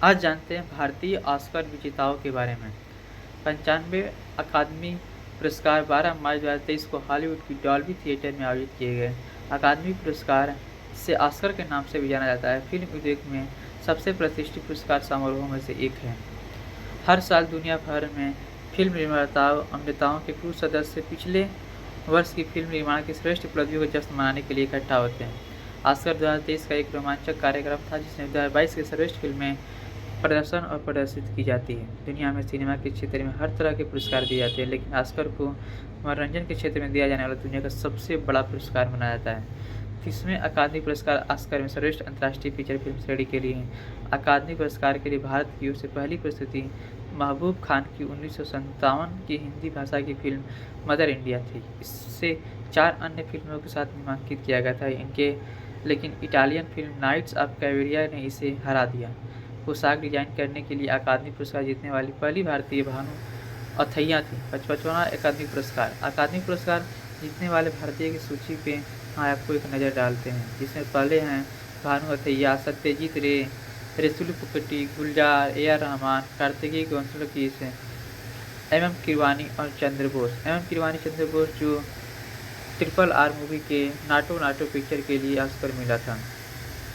आज जानते हैं भारतीय ऑस्कर विजेताओं के बारे में। 95 अकादमी पुरस्कार 12 मार्च 2023 को हॉलीवुड की डॉल्बी थिएटर में आयोजित किए गए। अकादमी पुरस्कार से ऑस्कर के नाम से भी जाना जाता है। फिल्म उद्योग में सबसे प्रतिष्ठित पुरस्कार समारोहों में से एक है। हर साल दुनिया भर में फिल्म निर्माताओं अभिनेताओं के क्रू सदस्य पिछले वर्ष की फिल्म निर्माण की श्रेष्ठ उपलब्धियों का जश्न मनाने के लिए इकट्ठा होते हैं। ऑस्कर 2023 का एक रोमांचक कार्यक्रम था जिसमें 2022 की सर्वश्रेष्ठ फिल्में प्रदर्शन और प्रदर्शित की जाती है। दुनिया में सिनेमा के क्षेत्र में हर तरह के पुरस्कार दिए जाते हैं, लेकिन ऑस्कर को मनोरंजन के क्षेत्र में दिया जाने वाला दुनिया का सबसे बड़ा पुरस्कार माना जाता है। 30वें अकादमी पुरस्कार ऑस्कर में सर्वश्रेष्ठ अंतर्राष्ट्रीय फीचर फिल्म श्रेणी के लिए अकादमी पुरस्कार के लिए भारत की ओर से पहली प्रस्तुति महबूब खान की 1957 की हिंदी भाषा की फिल्म मदर इंडिया थी। इससे 4 अन्य फिल्मों के साथ नामांकित किया गया था, लेकिन इटालियन फिल्म नाइट्स ऑफ कैवेरिया ने इसे हरा दिया। पोशाक डिजाइन करने के लिए अकादमी पुरस्कार जीतने वाली पहली भारतीय भानु अथैया थी। 55वां अकादमी पुरस्कार। अकादमी पुरस्कार जीतने वाले भारतीय की सूची पे आपको एक नज़र डालते हैं, जिसमें पहले हैं भानु अथैया, सत्यजीत रे, रेसुल पुकटी, गुलजार, ए आर रहमान, कार्तिकेय गोंसलकीस, एम किरवानी और चंद्र बोस। जो RRR मूवी के नाटो पिक्चर के लिए ऑस्कर मिला था।